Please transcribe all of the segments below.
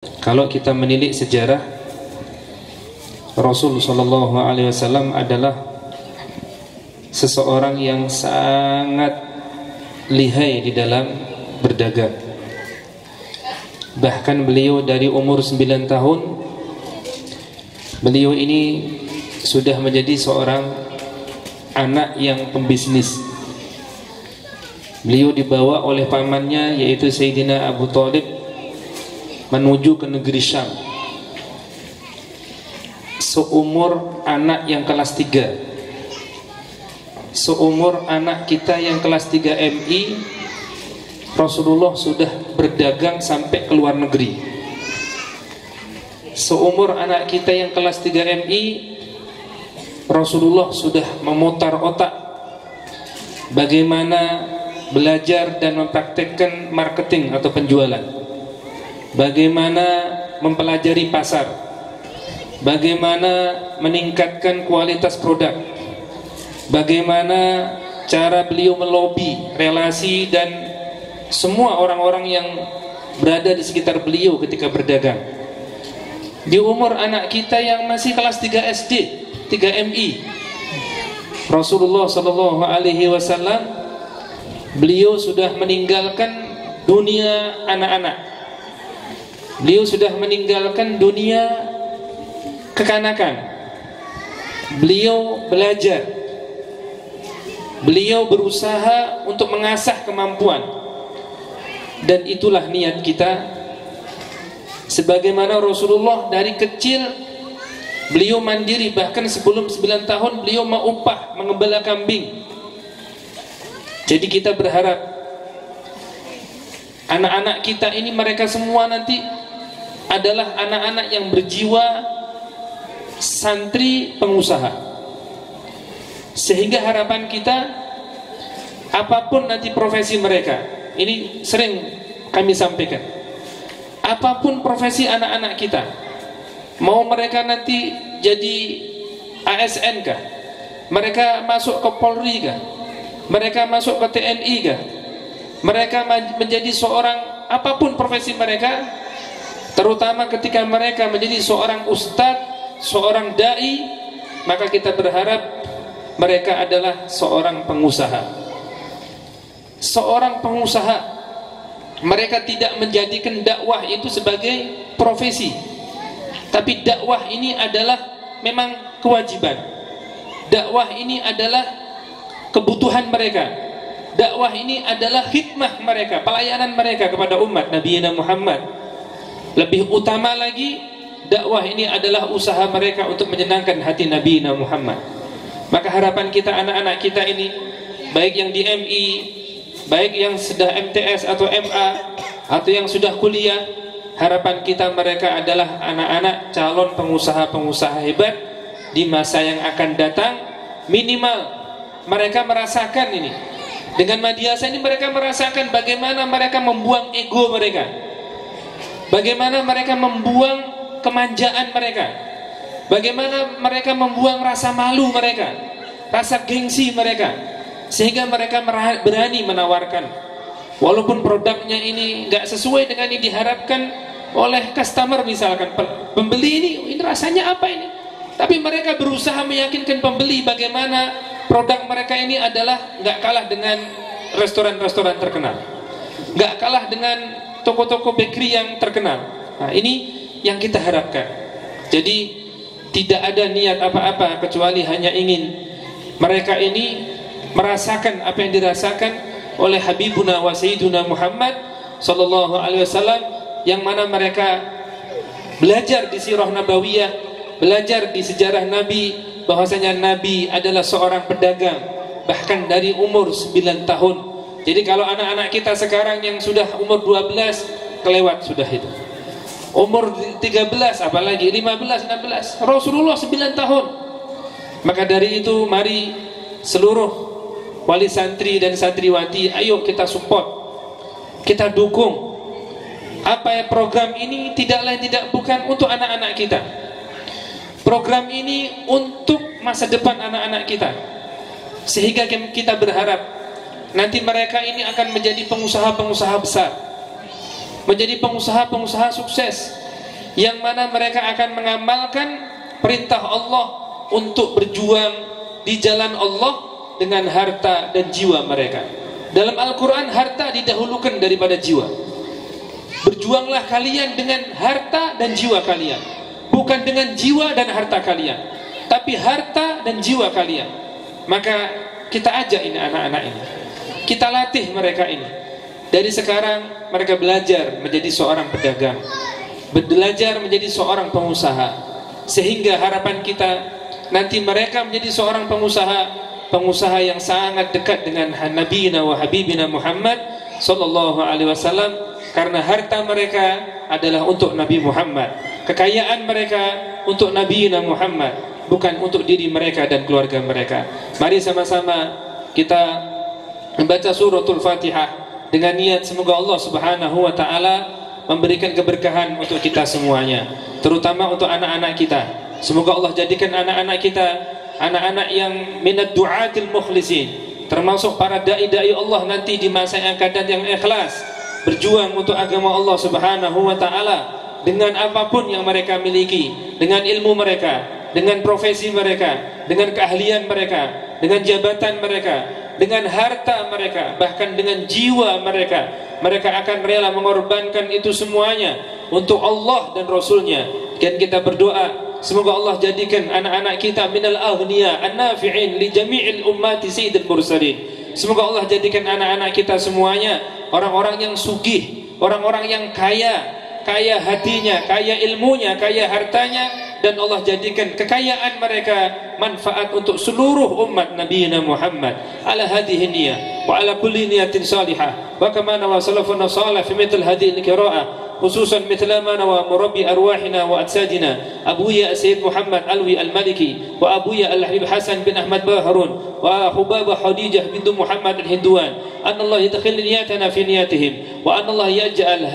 Kalau kita menilik sejarah, Rasul Shallallahu Alaihi Wasallam adalah seseorang yang sangat lihai di dalam berdagang. Bahkan beliau dari umur 9 tahun, beliau ini sudah menjadi seorang anak yang pembisnis. Beliau dibawa oleh pamannya, yaitu Sayyidina Abu Thalib, menuju ke negeri Syam. Seumur anak yang kelas 3, seumur anak kita yang kelas 3 MI, Rasulullah sudah berdagang sampai ke luar negeri. Seumur anak kita yang kelas 3 MI, Rasulullah sudah memutar otak bagaimana belajar dan mempraktekkan marketing atau penjualan, bagaimana mempelajari pasar, bagaimana meningkatkan kualitas produk, bagaimana cara beliau melobi relasi dan semua orang-orang yang berada di sekitar beliau ketika berdagang. Di umur anak kita yang masih kelas 3 SD, 3 MI, Rasulullah Shallallahu Alaihi Wasallam, beliau sudah meninggalkan dunia anak-anak. Beliau sudah meninggalkan dunia kekanakan. Beliau belajar. Beliau berusaha untuk mengasah kemampuan. Dan itulah niat kita. Sebagaimana Rasulullah dari kecil beliau mandiri, bahkan sebelum 9 tahun beliau mengupah mengembala kambing. Jadi kita berharap anak-anak kita ini, mereka semua nanti adalah anak-anak yang berjiwa santri pengusaha, sehingga harapan kita apapun nanti profesi mereka, ini sering kami sampaikan, apapun profesi anak-anak kita, mau mereka nanti jadi ASN kah, mereka masuk ke Polri kah, mereka masuk ke TNI kah, mereka menjadi seorang, apapun profesi mereka, terutama ketika mereka menjadi seorang ustadz, seorang dai, maka kita berharap mereka adalah seorang pengusaha. Seorang pengusaha, mereka tidak menjadikan dakwah itu sebagai profesi, tapi dakwah ini adalah memang kewajiban. Dakwah ini adalah kebutuhan mereka. Dakwah ini adalah khidmah mereka, pelayanan mereka kepada umat Nabi Muhammad. Lebih utama lagi, dakwah ini adalah usaha mereka untuk menyenangkan hati Nabi Muhammad. Maka harapan kita, anak-anak kita ini, baik yang di MI, baik yang sudah MTS atau MA, atau yang sudah kuliah, harapan kita mereka adalah anak-anak calon pengusaha-pengusaha hebat di masa yang akan datang. Minimal mereka merasakan ini, dengan madrasah ini mereka merasakan bagaimana mereka membuang ego mereka, bagaimana mereka membuang kemanjaan mereka, bagaimana mereka membuang rasa malu mereka, rasa gengsi mereka, sehingga mereka berani menawarkan, walaupun produknya ini nggak sesuai dengan yang diharapkan oleh customer, misalkan pembeli ini rasanya apa ini, tapi mereka berusaha meyakinkan pembeli bagaimana produk mereka ini adalah nggak kalah dengan restoran-restoran terkenal, nggak kalah dengan toko-toko bakery yang terkenal. Nah, ini yang kita harapkan. Jadi tidak ada niat apa-apa kecuali hanya ingin mereka ini merasakan apa yang dirasakan oleh Habibuna wa Sayyiduna Muhammad Sallallahu Alaihi Wasallam, yang mana mereka belajar di sirah nabawiyah, belajar di sejarah Nabi, bahwasanya Nabi adalah seorang pedagang bahkan dari umur 9 tahun. Jadi kalau anak-anak kita sekarang yang sudah umur 12 kelewat sudah itu, umur 13 apalagi 15, 16, Rasulullah 9 tahun. Maka dari itu mari seluruh wali santri dan santriwati, ayo kita support, kita dukung. Apa program ini tidak lain tidak bukan untuk anak-anak kita. Program ini untuk masa depan anak-anak kita, sehingga kita berharap nanti mereka ini akan menjadi pengusaha-pengusaha besar, menjadi pengusaha-pengusaha sukses, yang mana mereka akan mengamalkan perintah Allah untuk berjuang di jalan Allah dengan harta dan jiwa mereka. Dalam Al-Quran harta didahulukan daripada jiwa. Berjuanglah kalian dengan harta dan jiwa kalian, bukan dengan jiwa dan harta kalian, tapi harta dan jiwa kalian. Maka kita ajak ini anak-anak ini, kita latih mereka ini. Dari sekarang mereka belajar menjadi seorang pedagang, belajar menjadi seorang pengusaha, sehingga harapan kita nanti mereka menjadi seorang pengusaha yang sangat dekat dengan Nabi wa Habibina Muhammad sallallahu alaihi wasallam, karena harta mereka adalah untuk Nabi Muhammad, kekayaan mereka untuk Nabi Muhammad, bukan untuk diri mereka dan keluarga mereka. Mari sama-sama kita membaca suratul Fatihah dengan niat semoga Allah Subhanahu wa taala memberikan keberkahan untuk kita semuanya, terutama untuk anak-anak kita. Semoga Allah jadikan anak-anak kita anak-anak yang minad du'atil mukhlisin, termasuk para dai-dai Allah nanti di masa yang akan datang, yang ikhlas berjuang untuk agama Allah Subhanahu wa taala dengan apapun yang mereka miliki, dengan ilmu mereka, dengan profesi mereka, dengan keahlian mereka, dengan jabatan mereka, dengan harta mereka, bahkan dengan jiwa mereka. Mereka akan rela mengorbankan itu semuanya untuk Allah dan Rasulnya. Dan kita berdoa semoga Allah jadikan anak-anak kita minal aghniya an-nafi'in li jami'il ummati sayyidil mursalin. Semoga Allah jadikan anak-anak kita semuanya orang-orang yang sugih, orang-orang yang kaya hatinya, kaya ilmunya, kaya hartanya, dan Allah jadikan kekayaan mereka manfaat untuk seluruh umat Nabi Muhammad. Ala hadhihi niyyah wa ala kulli niyatin salihah wa kama nawa salafuna salih fi mithl hadhihi al-qira'ah, khususan mithla ma nawa murabbi arwahina wa ajsadina abuya Sayyid Muhammad Alwi Al-Maliki wa abuya Al-Habib Hasan bin Ahmad Baharun wa Hubabah Khadijah bintu Muhammad Al-Hinduan. An Allah yadkhil niyatana fi niyatihim wa an Allah yaj'al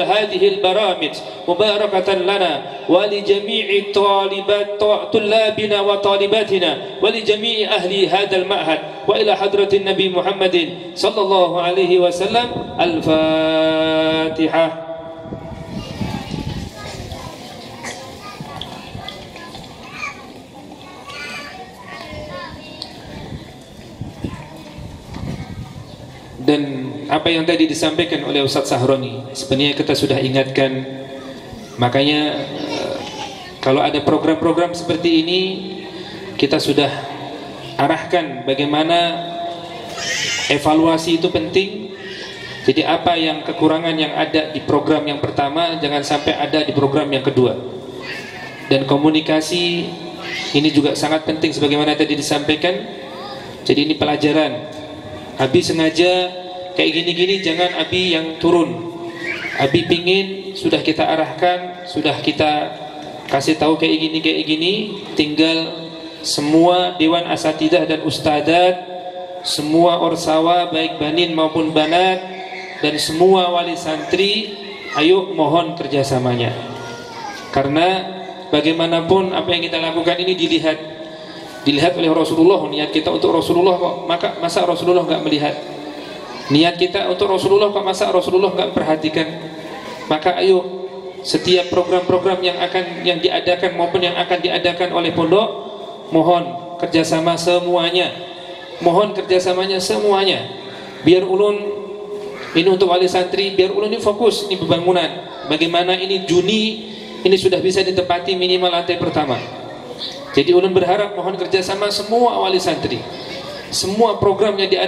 hadhihi al-baramij mubarakatan lana wa li jami'i tullabina wa talibatina wa li jami'i ahli hadzal ma'had wa ila hadratin Nabi Muhammadin sallallahu alaihi wasallam. Al-Fatihah. Dan apa yang tadi disampaikan oleh Ustaz Sahroni sebenarnya kita sudah ingatkan. Makanya kalau ada program-program seperti ini kita sudah arahkan bagaimana evaluasi itu penting. Jadi apa yang kekurangan yang ada di program yang pertama jangan sampai ada di program yang kedua. Dan komunikasi ini juga sangat penting sebagaimana tadi disampaikan. Jadi ini pelajaran. Abi sengaja kayak gini-gini, jangan Abi yang turun. Abi pingin, sudah kita arahkan, sudah kita kasih tahu kayak gini, tinggal semua dewan asatidah dan ustadzat, semua orsawa baik banin maupun banat, dan semua wali santri, ayo mohon kerjasamanya. Karena bagaimanapun apa yang kita lakukan ini dilihat oleh Rasulullah. Niat kita untuk Rasulullah kok, masa Rasulullah nggak melihat? Niat kita untuk Rasulullah kok, masa Rasulullah nggak perhatikan? Maka ayo setiap program-program yang diadakan maupun yang akan diadakan oleh pondok, mohon kerjasama semuanya, biar ulun ini untuk wali santri, biar ulun ini fokus ini pembangunan. Bagaimana ini Juni ini sudah bisa ditempati minimal lantai pertama. Jadi ulun berharap mohon kerjasama semua wali santri, semua program yang diadakan